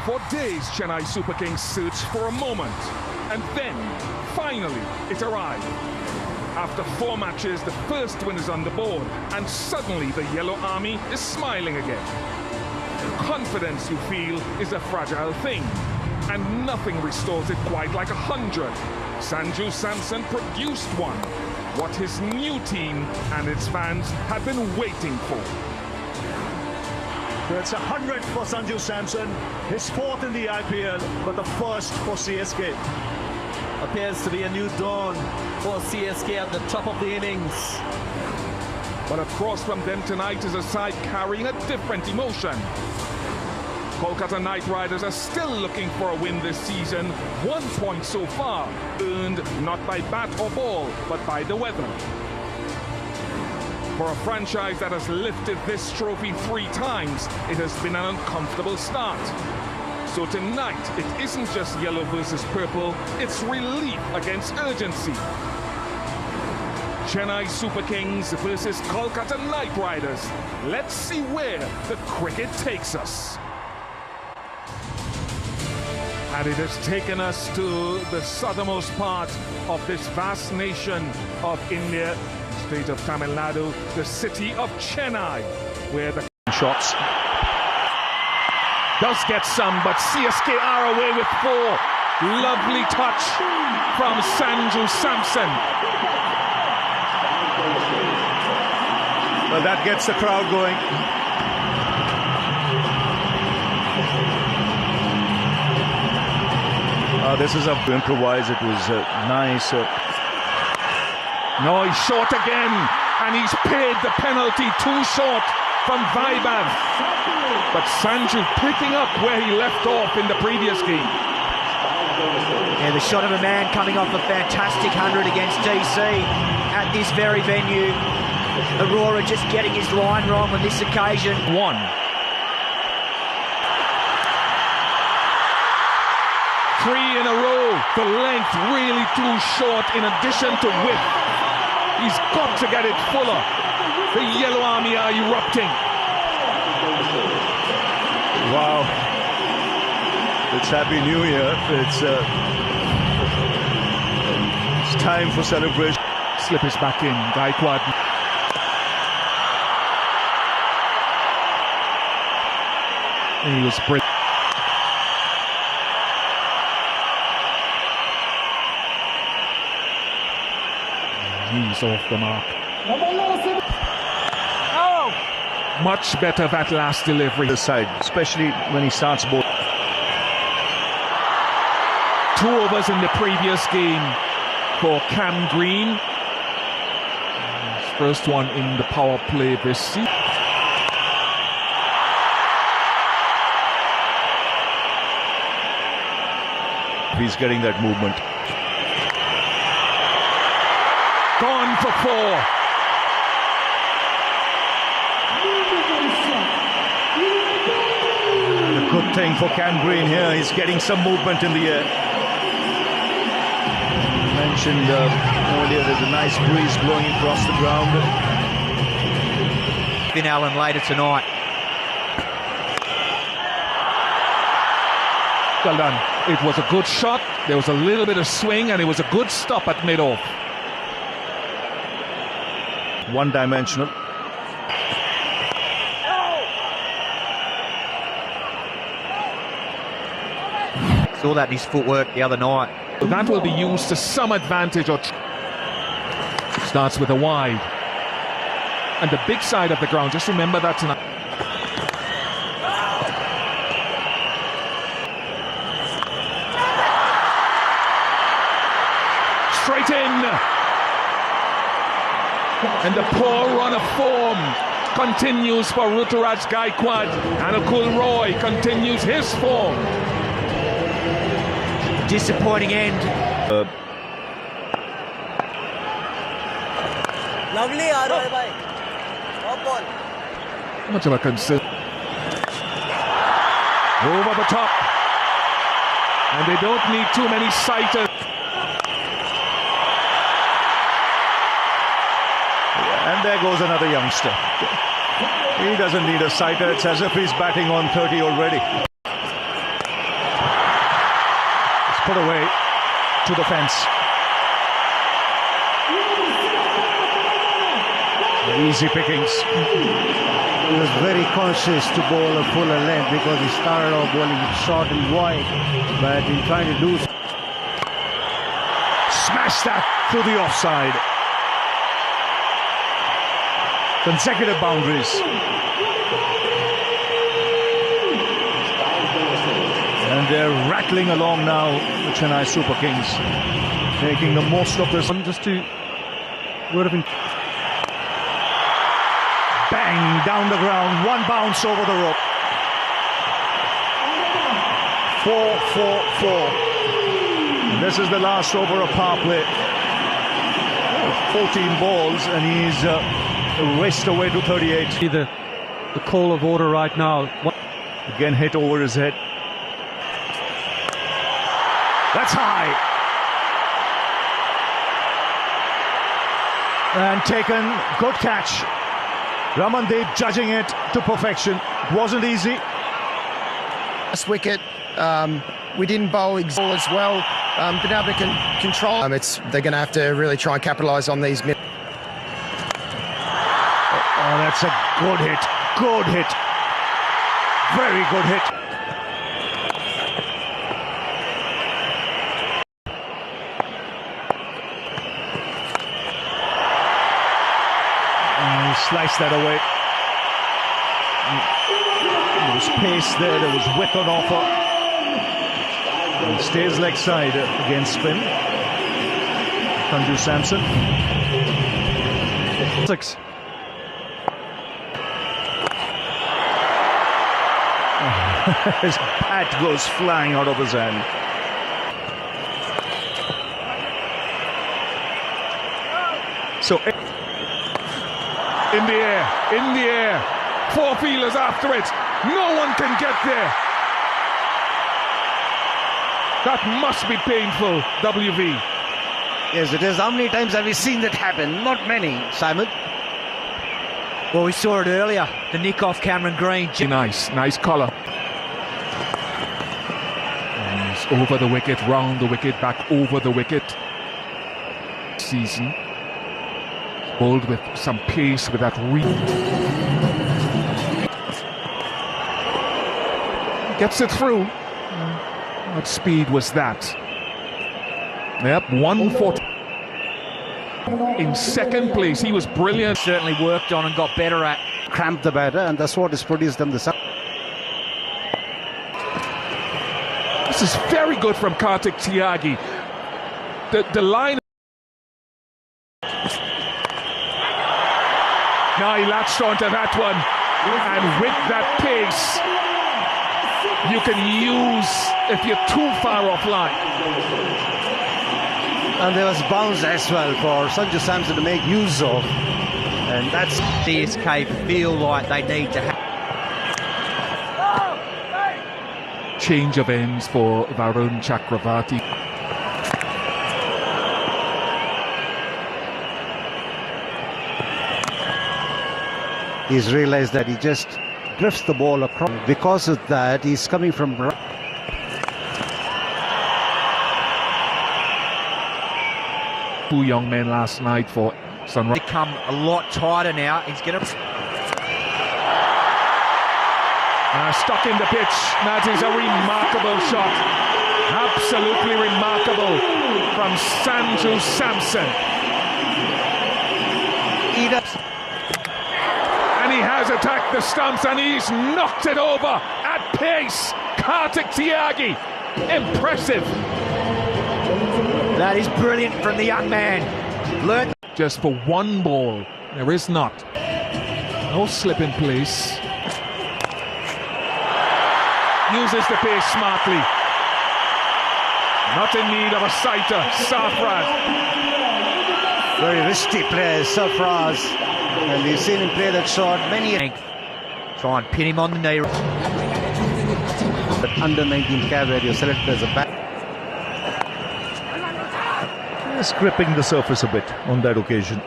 For days, Chennai Super Kings searched for a moment, and then, finally, it arrived. After 4 matches, the first win is on the board, and suddenly the Yellow Army is smiling again. Confidence, you feel, is a fragile thing, and nothing restores it quite like 100. Sanju Samson produced one, what his new team and its fans had been waiting for. It's 100 for Sanju Samson, his 4th in the IPL, but the first for CSK. Appears to be a new dawn for CSK at the top of the innings. But across from them tonight is a side carrying a different emotion. Kolkata Knight Riders are still looking for a win this season. 1 point so far, earned not by bat or ball, but by the weather. For a franchise that has lifted this trophy 3 times, it has been an uncomfortable start. So tonight, it isn't just yellow versus purple, it's relief against urgency. Chennai Super Kings versus Kolkata Knight Riders. Let's see where the cricket takes us. And it has taken us to the southernmost part of this vast nation of India, state of Tamil Nadu, the city of Chennai, where the shots does get some, but CSK are away with 4. Lovely touch from Sanju Samson. Well, that gets the crowd going. This is up to improvise. It was nice. No, he's short again, and he's paid the penalty too short from Vaibhav. But Sanju picking up where he left off in the previous game. Yeah, the shot of a man coming off a fantastic 100 against DC at this very venue. Aurora just getting his line wrong on this occasion. 1. 3 in a row. The length really too short in addition to width. He's got to get it fuller. The Yellow Army are erupting. Wow. It's Happy New Year. It's time for celebration. Slip is back in. Gaikwad. He was brilliant. He's off the mark. Oh! Much better that last delivery. The side, especially when he starts ball. 2 overs in the previous game for Cam Green. His first one in the power play this season. He's getting that movement. Gone for 4. The good thing for Cam Green here, he's getting some movement in the air. Mentioned earlier, there's a nice breeze blowing across the ground. Finn Allen later tonight. Well done. It was a good shot. There was a little bit of swing, and it was a good stop at mid-off. One-dimensional. Saw that in his footwork the other night. That will be used to some advantage. Starts with a wide. And the big side of the ground, just remember that tonight. Straight in. And the poor run of form continues for Ruturaj Gaikwad. And Akul Roy continues his form. Disappointing end. Lovely ROI bhai. Top ball. Much of a concern. Over the top. And they don't need too many sighters. And there goes another youngster. He doesn't need a sighter. It's as if he's batting on 30 already. put away to the fence. Easy pickings. He was very conscious to bowl a fuller length because he started off bowling short and wide, but in trying to do Smash that through the offside. Consecutive boundaries. And they're rattling along now, the Chennai Super Kings, making the most of this. Just to would have been bang down the ground, one bounce over the rope. 4-4-4. This is the last over of power play. 14 balls, and he's raced away to 38. The call of order right now. Again hit over his head. That's high. And taken. Good catch. Ramandeep judging it to perfection. It wasn't easy. Last wicket, we didn't bowl as well. Been able to control. They're going to have to really try and capitalise on these. Oh, that's a good hit. Good hit. Very good hit. Slice that away. There was pace there, there was width on offer. And stays leg side against spin. Sanju Samson. 6. His bat goes flying out of his hand. So in the air, 4 fielders after it. No one can get there. That must be painful, WV. Yes, it is. How many times have we seen that happen? Not many, Simon. Well, we saw it earlier. The nick off Cameron Green. Nice collar. And he's over the wicket, round the wicket, back over the wicket. Season. Bowled with some pace with that gets it through. What speed was that? Yep, 140. In second place, he was brilliant. Certainly worked on and got better at. Cramped the batter, and that's what has produced them the sun. This is very good from Kartik Tyagi. The line. Now he latched onto that one, and with that pace, you can use if you're too far offline. And there was bounce as well for Sanju Samson to make use of, and that's CSK feel like they need to have. Change of ends for Varun Chakravarti. he's realized that he just drifts the ball across. Because of that, he's coming from Two young men last night for Sunrise. Become a lot tighter now. He's going to. Stuck in the pitch. That is a remarkable shot. Absolutely remarkable from Sanju Samson. And he has attacked the stumps and he's knocked it over at pace. Kartik Tyagi. Impressive. That is brilliant from the young man. Learn. Just for one ball. There is not. No slip in place. Uses the pace smartly. Not in need of a sighter. Sarfraz. very risky player, Sarfraz. And we've seen him play that shot many. Try and pin him on the knee. But under 19 cap where you're selected as a back. Just gripping the surface a bit on that occasion.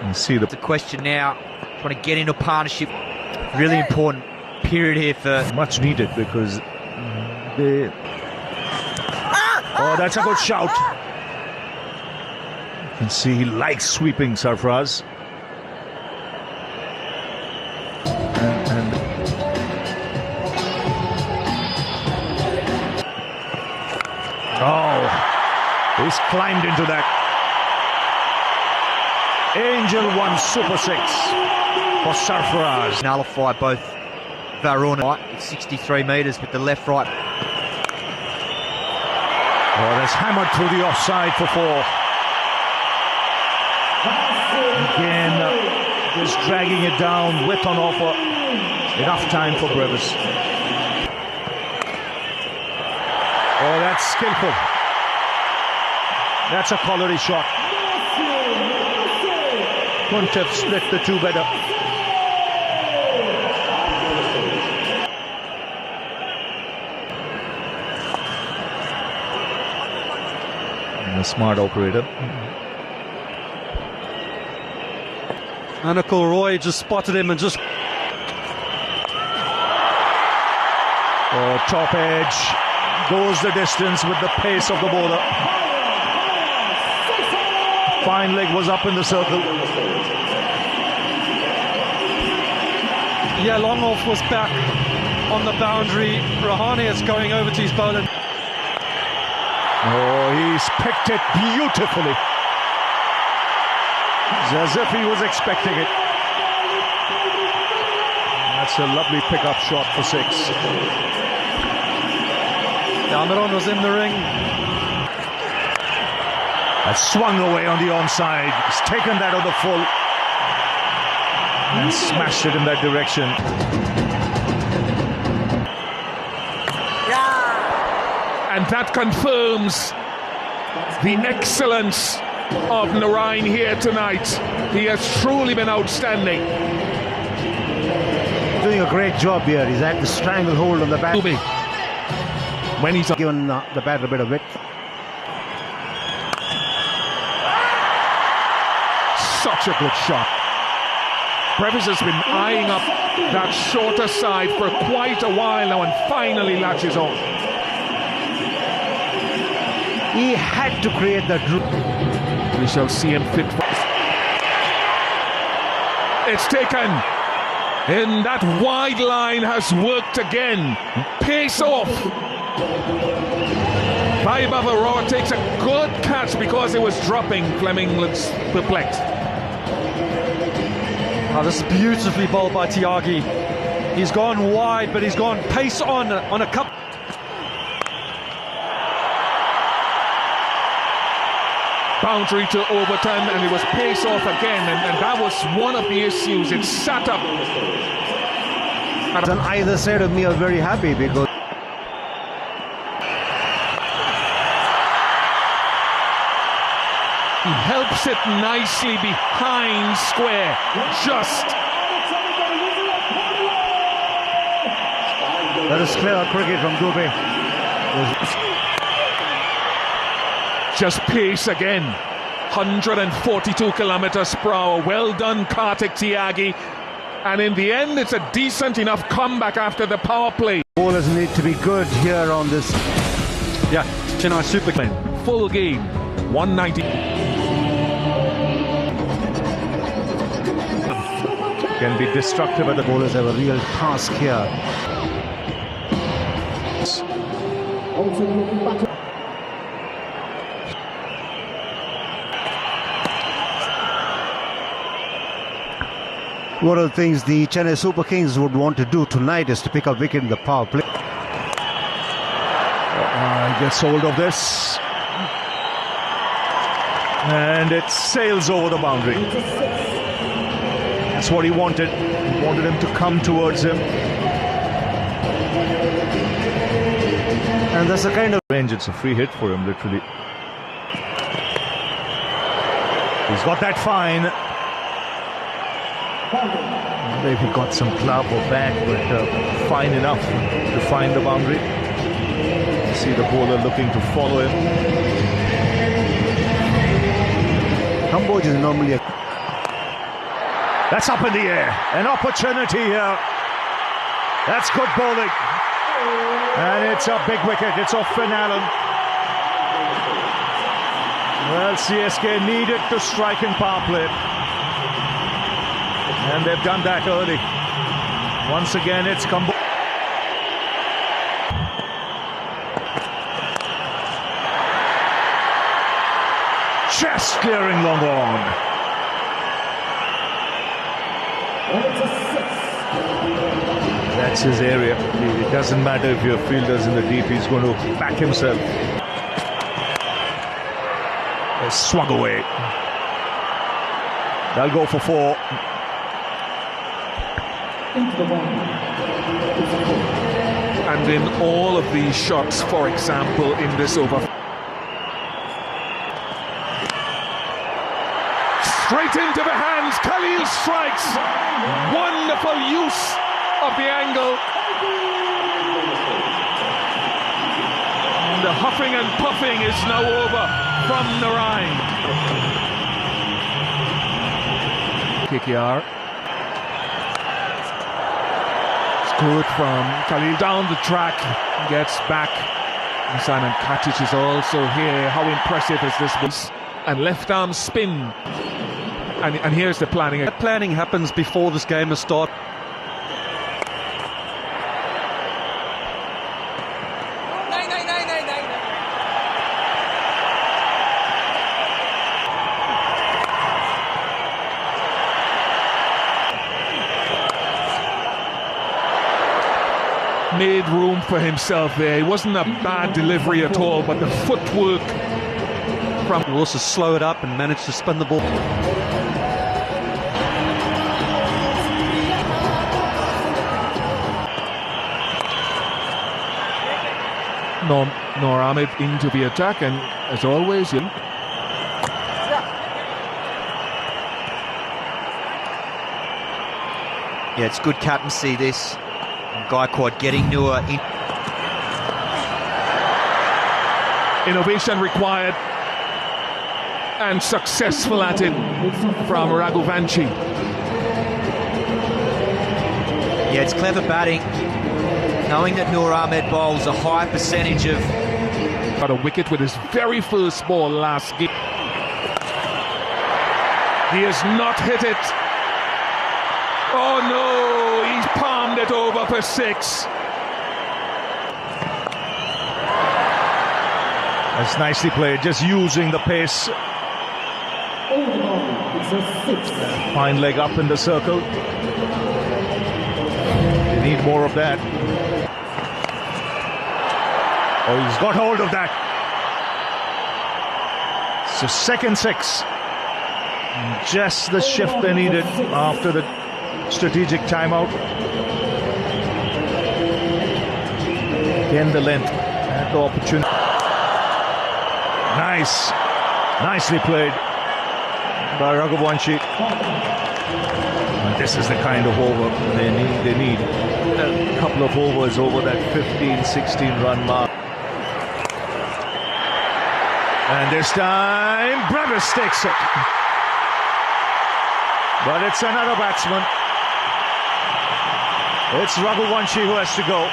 And see the question now, trying to get into partnership. Really important period here for much needed because they Oh, that's a good shout. You can see he likes sweeping Sarfraz. And oh, he's climbed into that. Angel 1 Super 6 for Sarfraz. Nullify both Varun right, 63 metres with the left right. Oh, that's hammered through the offside for 4. Again, just dragging it down, width on offer. Enough time for Brevis. Oh, that's skillful. That's a quality shot. Couldn't have split the two better. A smart operator. Anakul Roy just spotted him and just... Oh, top edge. Goes the distance with the pace of the bowler. Fine leg was up in the circle. Yeah, long off was back on the boundary. Rahane is going over to his bowler. Oh, he's picked it beautifully. It's as if he was expecting it. That's a lovely pickup shot for 6. Damaron was in the ring. That's swung away on the onside. He's taken that on the full. And smashed it in that direction. And that confirms the excellence of Narain here tonight. He has truly been outstanding. Doing a great job here. He's had the stranglehold on the bat. When he's Given the bat a bit of width. such a good shot. Brevis has been eyeing up that shorter side for quite a while now and finally latches on. He had to create that route. We shall see him fit for... It's taken. And that wide line has worked again. Pace off. Vaibhav Arora takes a good catch because it was dropping. Fleming looks perplexed. Oh, this is beautifully bowled by Tyagi. He's gone wide, but he's gone pace on a couple. Boundary to Overton, and it was pace off again, and that was one of the issues. It sat up. On either side of me are very happy because he helps it nicely behind square. that is clever cricket from Dubey. Just pace again. 142 kilometers per hour. Well done, Kartik Tyagi. And in the end, it's a decent enough comeback after the power play. Bowlers need to be good here on this. Yeah, Chennai Super King. Full game, 190. Can be destructive, but the Bowlers have a real task here. One of the things the Chennai Super Kings would want to do tonight is to pick up wicket in the power play. gets hold of this. And it sails over the boundary. That's what he wanted. He wanted him to come towards him. And that's the kind of range. It's a free hit for him, literally. He's got that fine. Maybe he got some club or bat, but fine enough to find the boundary. See the bowler looking to follow him. Kamboj is normally a... That's up in the air. An opportunity here. That's good bowling. And it's a big wicket. It's off Finn Allen. Well, CSK needed to strike in power play. And they've done that early. Once again, it's Kambo. Just clearing long on. That's his area. It doesn't matter if your fielder's in the deep, he's going to back himself. They swung away. They'll go for 4. And in all of these shots, for example, in this over, straight into the hands, Khalil strikes. Wonderful use of the angle. And the huffing and puffing is now over from Narain. KKR. It's good from Khalil down the track. Gets back. And Simon Katic is also here. How impressive is this was? And left arm spin. And here's the planning. That planning happens before this game has started. Made room for himself there. It wasn't a bad delivery at all, but the footwork from... He also slow it up and manage to spin the ball. Noor Ahmed into the attack, and as always, Yeah, it's good captaincy, this. Gaikwad getting Noor in. Innovation required, and successful at it from Raghuvanshi. Yeah, it's clever batting, knowing that Noor Ahmed bowls a high percentage of... Got a wicket with his very first ball last game. He has not hit it. Oh no, he's palmed it over for 6. That's nicely played, just using the pace. Fine leg up in the circle. They need more of that. Oh, he's got hold of that. So second 6. Just the shift they needed after the strategic timeout. Again, the length and the opportunity. Nice. Nicely played by Raghuvanshi. And this is the kind of over they need. A couple of overs over that 15-16 run mark. And this time, Brevis takes it. But it's another batsman. It's Raghuvanshi who has to go.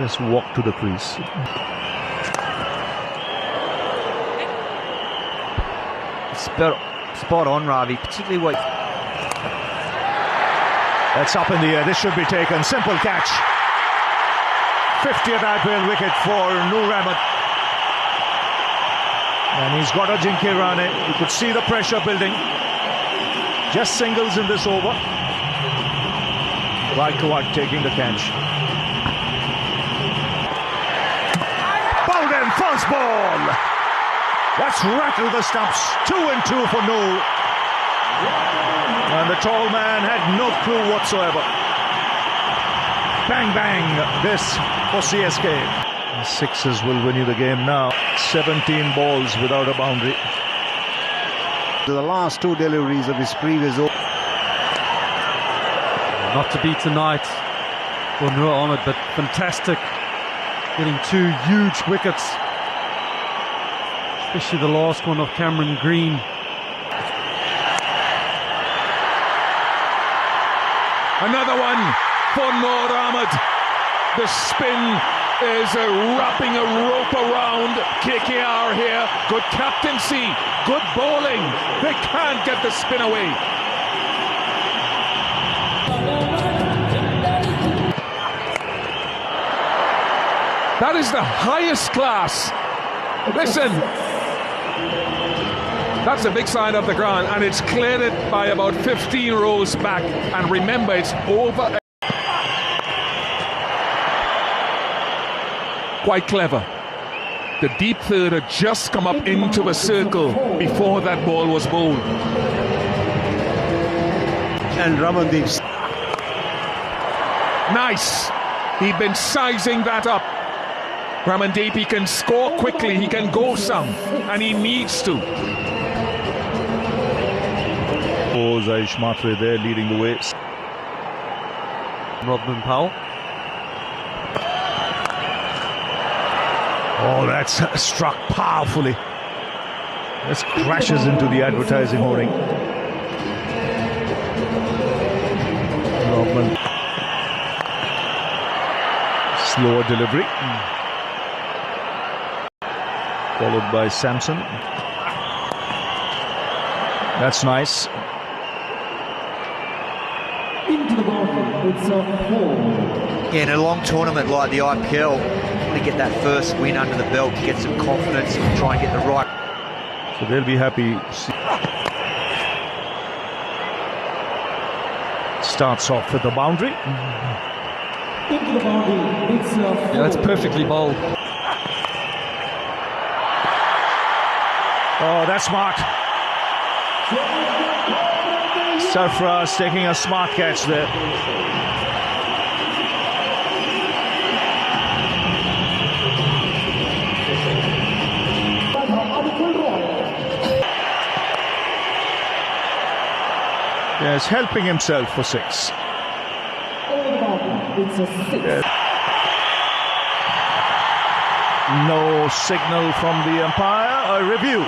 Just walk to the crease. Spot on, Ravi, particularly what... That's up in the air. This should be taken. Simple catch. 50th IPL wicket for Noor Ahmed. And he's got Ajinkya Rahane. You could see the pressure building. Just singles in this over. Gaikwad taking the catch. Bowden, first ball. That's rattled the stumps. 2 and 2 for Noor. And the tall man had no clue whatsoever. Bang, bang. This for CSK. The 6s will win you the game now. 17 balls without a boundary. To the last 2 deliveries of his previous over. Not to be tonight for Noor Ahmed, but fantastic. Getting 2 huge wickets. Especially the last one of Cameron Green. Another one for Noor Ahmed. The spin is wrapping a rope around KKR here. Good captaincy, good bowling. They can't get the spin away. That is the highest class. Listen, that's a big side of the ground, and it's cleared it by about 15 rows back. And remember, it's over. Quite clever. The deep third had just come up into a circle before that ball was bowled. And Ramandeep. Nice. He'd been sizing that up. Ramandeep, he can score quickly, he can go some, and he needs to. Zayish Matre there leading the way. Rodman Powell. Oh, that's struck powerfully. This crashes into the advertising hoarding. Rodman. Slower delivery. Followed by Samson. That's nice. Yeah, in a long tournament like the IPL, want to get that first win under the belt, get some confidence and try and get the right. So they'll be happy. Starts off with the boundary. Yeah, that's perfectly bowled. Oh, that's smart. Sarfraz taking a smart catch there. Yes, helping himself for 6. Yes. No signal from the umpire. A review.